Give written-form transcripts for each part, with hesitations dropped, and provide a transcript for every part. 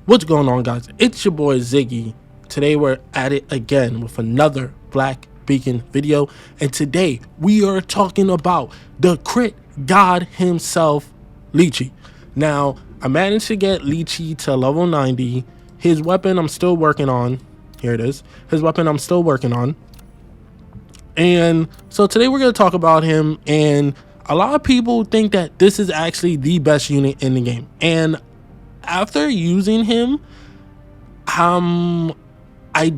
What's going on, guys? It's your boy Ziggy. Today we're at it again with another Black Beacon video, and today we are talking about the crit god himself, Lychee. Now, I managed to get Lychee to level 90. His weapon I'm still working on. Here it is. His weapon I'm still working on. And so today we're going to talk about him, and a lot of people think that this is actually the best unit in the game. And after using him, I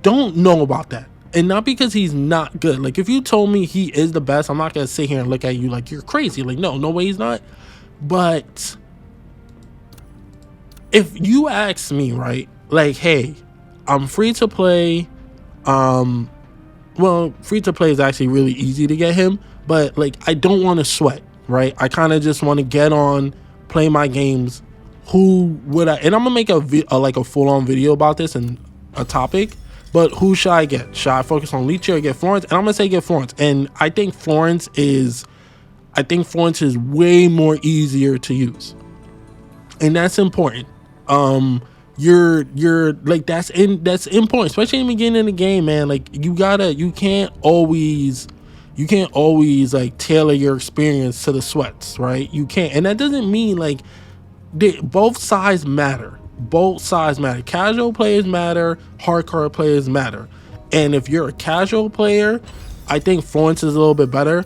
don't know about that. And not because he's not good. Like, if you told me he is the best, I'm not gonna sit here and look at you like you're crazy. Like, no way he's not. But if you ask me, right, like, hey, I'm free to play. Well, free to play is actually really easy to get him, but like, I don't want to sweat, right? I kind of just want to get on, play my games. Who would I, and I'm gonna make a full-on video about this and a topic, but who should I get? Should I focus on Lychee or get Florence? And I'm gonna say get Florence. And I think Florence is way more easier to use, and that's important. You're like, that's important, especially in the beginning of the game, man. Like, you can't always like tailor your experience to the sweats, right? You can't. And that doesn't mean like, both sides matter. Casual players matter, hardcore players matter. And if you're a casual player, I think Florence is a little bit better,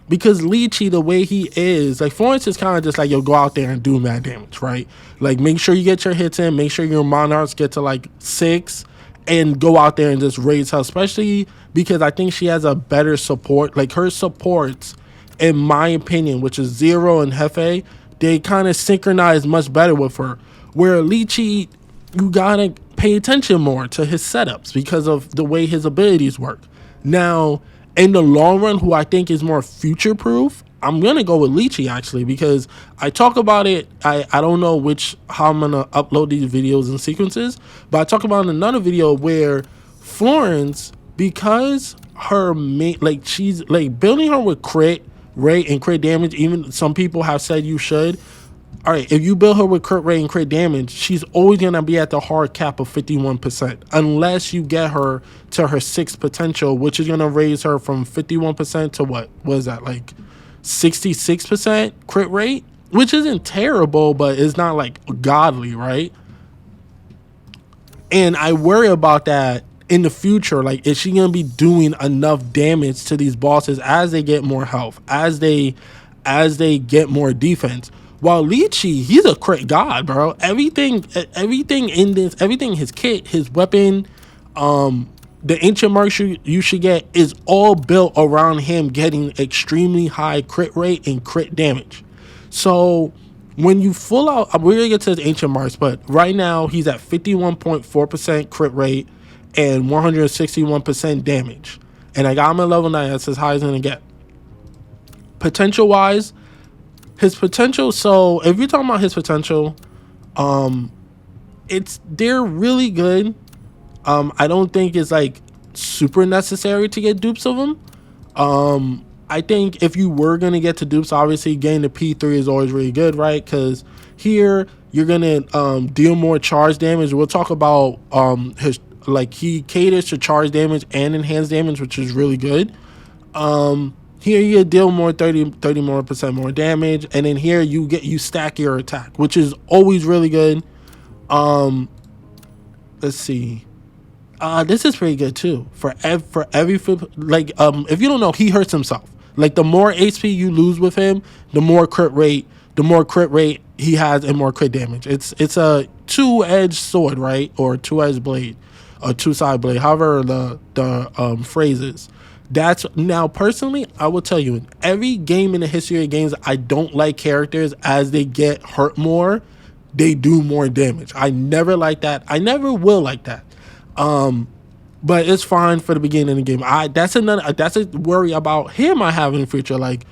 because Lychee, the way he is, like, Florence is kind of just like, yo, go out there and do mad damage, right? Like, make sure you get your hits in, make sure your monarchs get to like 6, and go out there and just raise her, especially because I think she has a better support. Like, her supports, in my opinion, which is Zero and Hefe, they kind of synchronize much better with her. Where Lychee, you gotta pay attention more to his setups because of the way his abilities work. Now, in the long run, who I think is more future proof, I'm gonna go with Lychee, actually, because I talk about it. I don't know how I'm gonna upload these videos in sequences, but I talk about in another video where Florence, because her main, like, she's like building her with crit rate and crit damage. Even some people have said you should. All right, if you build her with crit rate and crit damage, she's always gonna be at the hard cap of 51%, unless you get her to her 6th potential, which is gonna raise her from 51% to what is that, like 66% crit rate, which isn't terrible, but it's not like godly, right? And I worry about that in the future. Like, is she gonna be doing enough damage to these bosses as they get more health, as they get more defense? While Lychee, he's a crit god, bro. Everything in this, everything, his kit, his weapon, the ancient marks you should get, is all built around him getting extremely high crit rate and crit damage. So when you full out, we're gonna get to his ancient marks, but right now he's at 51.4% crit rate and 161% damage. And I got him at level 9. That's as high as I'm gonna get. Potential wise, his potential, so if you're talking about his potential, they're really good. I don't think it's like super necessary to get dupes of them. I think if you were gonna get to dupes, obviously getting the P3 is always really good, right? Because here you're gonna deal more charge damage. We'll talk about his, like, he caters to charge damage and enhanced damage, which is really good. Here you deal more 30 more percent more damage, and then here you stack your attack, which is always really good. Let's see. This is pretty good too. For every like, if you don't know, he hurts himself. Like, the more HP you lose with him, the more crit rate he has and more crit damage. It's a 2-edged sword, right? Or 2-edged blade, or 2-side blade, however the phrase is. That's, now, personally, I will tell you, in every game in the history of games, I don't like characters as they get hurt more, they do more damage. I never like that. I never will like that. But it's fine for the beginning of the game. That's a worry about him I have in the future. Like,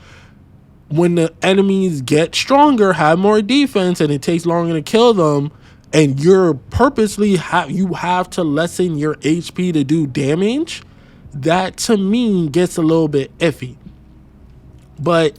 when the enemies get stronger, have more defense, and it takes longer to kill them, and you're purposely you have to lessen your HP to do damage, that to me gets a little bit iffy. But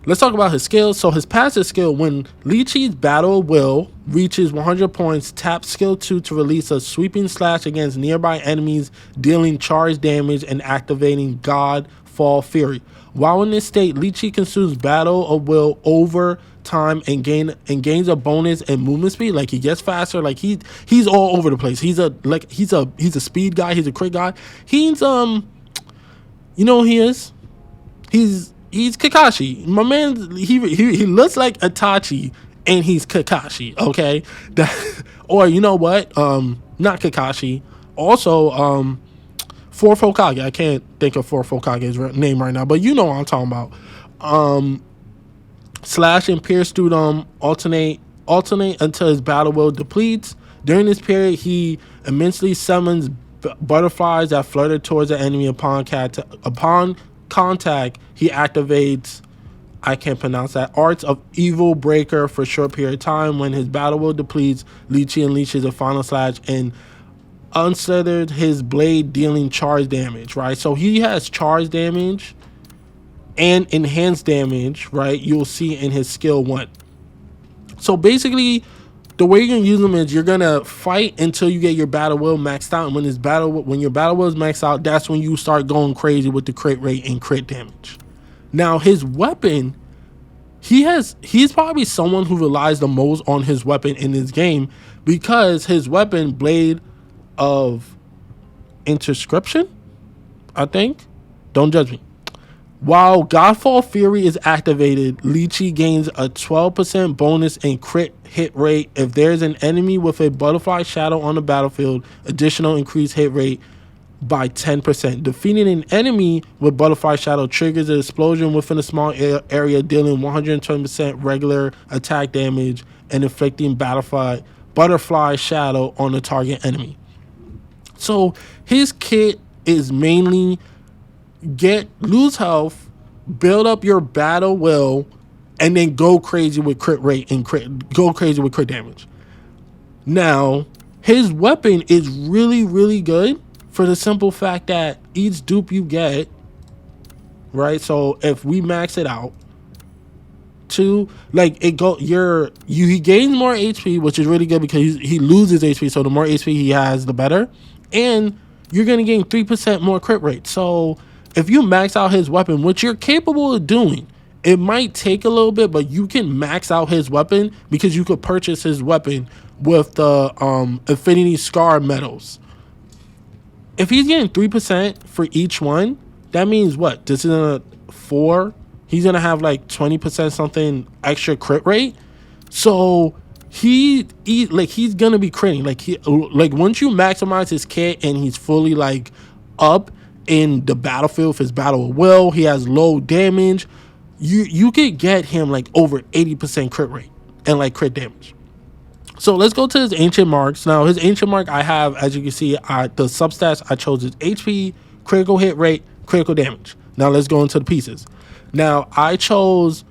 Let's talk about his skills. So his passive skill, when Lychee's Battle Will reaches 100 points, tap skill 2 to release a sweeping slash against nearby enemies, dealing charge damage and activating God Fall Fury. While in this state, Lychee consumes Battle of Will over time and gains a bonus and movement speed. Like, he gets faster. Like, he's all over the place. He's a speed guy. He's a crit guy. He's you know who he is? He's Kakashi. My man, he looks like Itachi and he's Kakashi, okay? Or you know what? Not Kakashi. Also, Fourth Hokage. I can't think of Fourth Hokage's name right now, but you know what I'm talking about. Slash and pierce through them alternate until his battle will depletes. During this period, he immensely summons butterflies that flutter towards the enemy upon contact. He activates, I can't pronounce that, Arts of Evil Breaker for a short period of time. When his battle will depletes, Lychee unleashes a final slash and unstethered his blade, dealing charge damage, right? So he has charge damage and enhanced damage, right? You'll see in his skill 1. So basically, the way you're gonna use them is you're gonna fight until you get your battle will maxed out, and when your battle will is maxed out, that's when you start going crazy with the crit rate and crit damage. Now his weapon, he's probably someone who relies the most on his weapon in this game, because his weapon, Blade of Interscription, I think, don't judge me. While Godfall Fury is activated, Lychee gains a 12% bonus in crit hit rate if there's an enemy with a butterfly shadow on the battlefield. Additional increased hit rate by 10%. Defeating an enemy with butterfly shadow triggers an explosion within a small area, dealing 120% regular attack damage and inflicting butterfly shadow on the target enemy. So his kit is mainly lose health, build up your battle will, and then go crazy with crit rate and go crazy with crit damage. Now, his weapon is really, really good for the simple fact that each dupe you get, right? So if we max it out to he gains more HP, which is really good because he loses HP. So the more HP he has, the better. And you're gonna gain 3% more crit rate. So if you max out his weapon, which you're capable of doing, it might take a little bit, but you can max out his weapon because you could purchase his weapon with the Affinity Scar medals. If he's getting 3% for each one, that means what? This is a 4. He's gonna have like 20% something extra crit rate. So he's gonna be critting. Like once you maximize his kit and he's fully like up in the battlefield, for his battle of will, he has low damage, you could get him like over 80% crit rate and like crit damage. So let's go to his ancient marks. Now his ancient mark, I have, as you can see, the substats I chose is HP, critical hit rate, critical damage. Now let's go into the pieces. Now I chose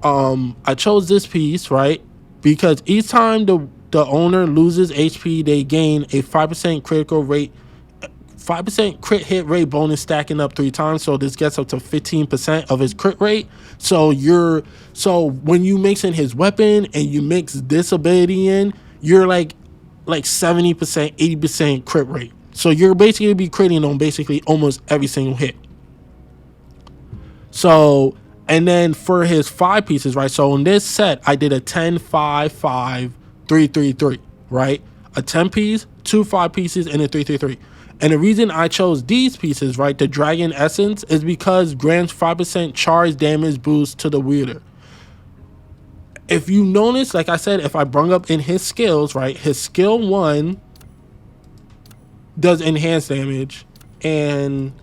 this piece, right? Because each time the owner loses HP, they gain a 5% critical rate, 5% crit hit rate bonus, stacking up 3 times. So this gets up to 15% of his crit rate. So when you mix in his weapon and you mix this ability in, you're like 70%, 80% crit rate. So you're basically be critting on basically almost every single hit. So, and then for his 5 pieces, right? So in this set, I did a 10, 5, 5, 3, 3, 3, right? A 10 piece, 2 5 pieces, and a 3, 3, 3. And the reason I chose these pieces, right, the Dragon Essence, is because grants 5% charge damage boost to the wielder. If you notice, like I said, if I bring up in his skills, right, his skill 1 does enhanced damage, and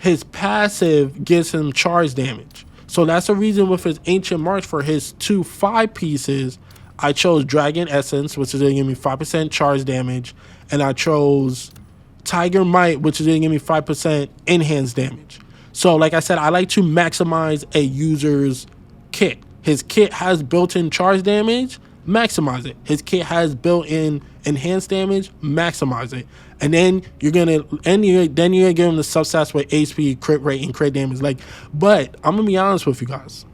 his passive gives him charge damage. So that's the reason with his Ancient March, for his 2 5 pieces, I chose Dragon Essence, which is going to give me 5% charge damage, and I chose Tiger Might, which is going to give me 5% enhanced damage. So like I said, I like to maximize a user's kit. His kit has built-in charge damage, maximize it. His kit has built-in enhanced damage, maximize it. And then you're gonna give him the substats with HP, crit rate, and crit damage. But I'm gonna be honest with you guys.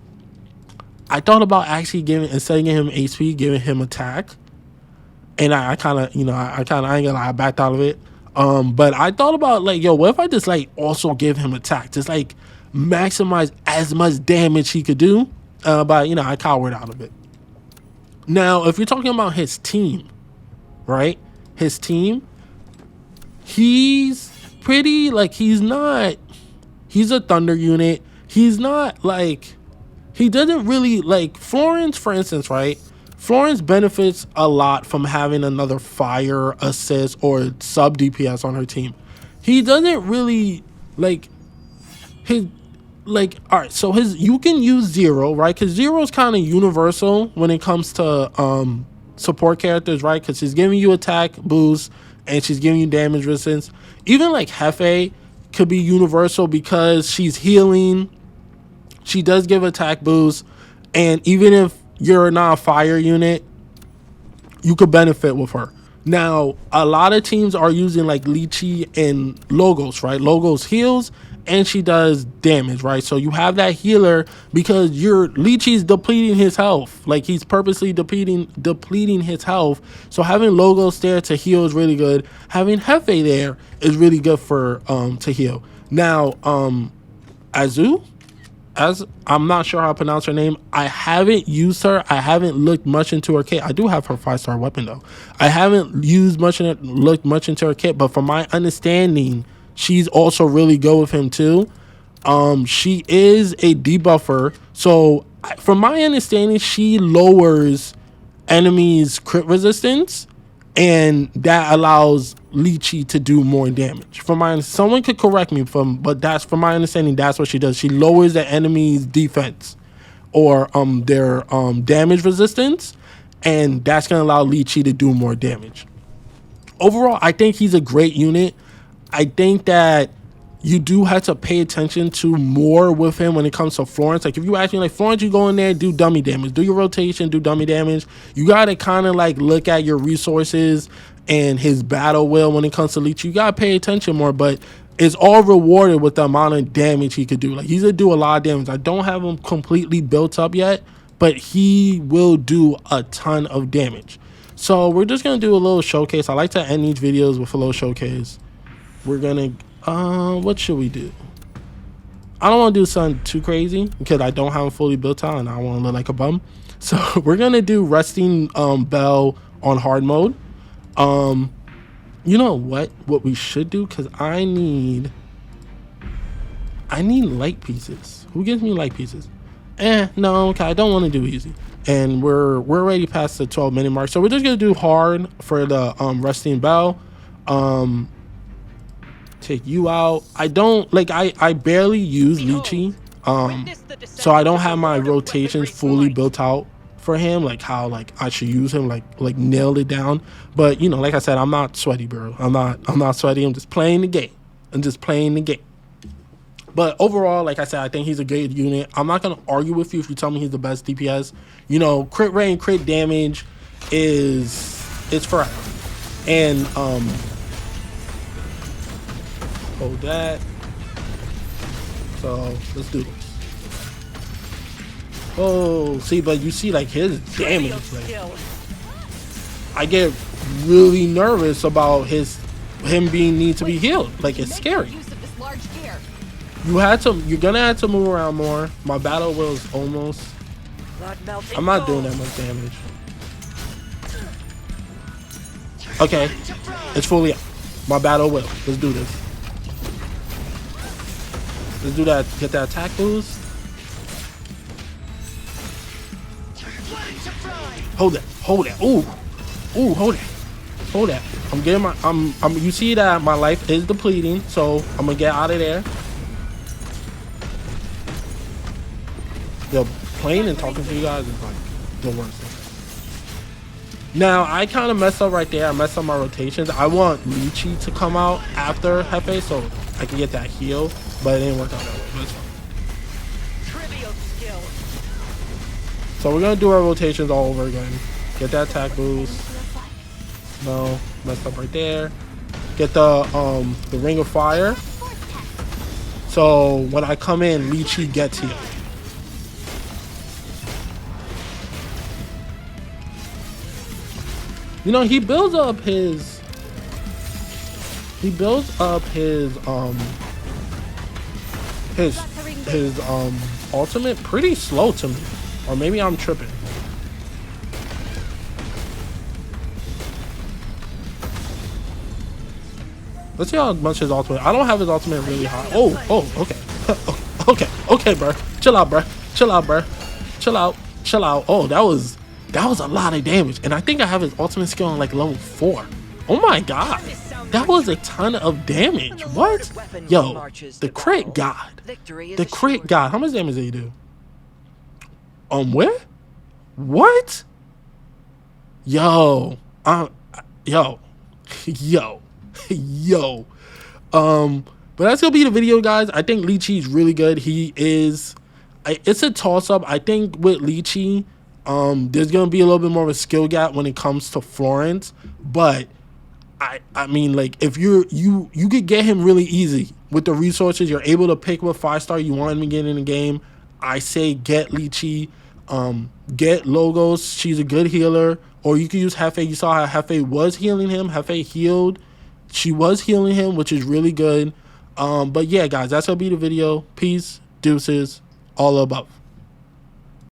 I thought about actually giving, instead of giving him HP, giving him attack. And I kind of, I ain't gonna lie, I backed out of it. But I thought about like, yo, what if I just like also give him attack, just like maximize as much damage he could do. But I cowered out of it. Now, if you're talking about his team, right? His team, he's pretty like he's a thunder unit. He's not like, he doesn't really like Florence, for instance, right? Florence benefits a lot from having another fire assist or sub DPS on her team. He doesn't really like his like, all right, so you can use Zero, right? Because Zero is kind of universal when it comes to support characters, right? Because she's giving you attack boost and she's giving you damage resistance. Even like Hefe could be universal because she's healing. She does give attack boost, and even if you're not a fire unit, you could benefit with her. Now, a lot of teams are using like Lychee and Logos, right? Logos heals and she does damage, right? So you have that healer because your Lychee's depleting his health. Like he's purposely depleting his health. So having Logos there to heal is really good. Having Hefe there is really good for to heal. Now, Azu, as I'm not sure how to pronounce her name. I haven't used her. I haven't looked much into her kit. I do have her 5-star weapon though. I haven't looked much into her kit, but from my understanding, she's also really good with him too. She is a debuffer. So from my understanding, she lowers enemies' crit resistance, and that allows Lychee to do more damage. Someone could correct me but that's from my understanding. That's what she does. She lowers the enemy's defense or their damage resistance, and that's gonna allow Lychee to do more damage. Overall, I think he's a great unit. I think that you do have to pay attention to more with him when it comes to Florence. Like if you ask me, like, Florence, you go in there, do dummy damage, do your rotation, do dummy damage. You got to kind of like look at your resources and his battle will when it comes to Lychee. You got to pay attention more, but it's all rewarded with the amount of damage he could do. Like he's gonna do a lot of damage. I don't have him completely built up yet, but he will do a ton of damage. So we're just gonna do a little showcase. I like to end these videos with a little showcase. We're gonna what should we do? I don't want to do something too crazy because I don't have him fully built out and I want to look like a bum. So we're gonna do Resting Bell on hard mode. You know what we should do, because I need light pieces. Who gives me light pieces? No, okay, I don't want to do easy. And we're already past the 12-minute mark, so we're just gonna do hard for the Resting Bell. Take you out. I don't like, I barely use Lychee, so I don't have my rotations fully built out for him, like how like I should use him, like nailed it down. But like I said, I'm not sweaty, bro. I'm not sweaty. I'm just playing the game. But overall, like I said, I think he's a great unit. I'm not gonna argue with you if you tell me he's the best DPS. Crit rate and crit damage is forever. And hold that. So let's do this. Oh, see, but you see like his damage. Like, I get really nervous about him being need to be healed. Like it's scary. You're gonna have to move around more. My battle will is almost. I'm not doing that much damage. Okay, it's fully up. My battle will. Let's do this. Let's do that. Get that attack boost. Hold that. Ooh, hold that. I'm getting my. You see that my life is depleting, so I'm gonna get out of there. Playing and talking to you guys is like the worst thing. Now I kind of messed up right there. I messed up my rotations. I want Lychee to come out after Hefe so I can get that heal, but it didn't work out that way. But it's fine. So we're gonna do our rotations all over again. Get that attack boost. No, messed up right there. Get the Ring of Fire. So when I come in, Lychee gets healed. You know, he builds up his ultimate pretty slow to me. Or maybe I'm tripping. Let's see how much his ultimate. I don't have his ultimate really high. Oh, okay. okay, bro. Chill out, bro. Chill out. Oh, that was a lot of damage. And I think I have his ultimate skill on like level 4. Oh my god. That was a ton of damage. What? Yo, the crit god. The crit god. How much damage did he do? Where? What? Yo. Yo. But that's gonna be the video, guys. I think Lychee is really good. It's a toss-up. I think with Lychee, there's gonna be a little bit more of a skill gap when it comes to Florence. But I mean, like, if you could get him really easy with the resources. You're able to pick what 5-star you want him to get in the game. I say get Lychee. Get Logos. She's a good healer. Or you could use Hefe. You saw how Hefe was healing him. Hefe healed. She was healing him, which is really good. But yeah, guys, that's gonna be the video. Peace, deuces, all above.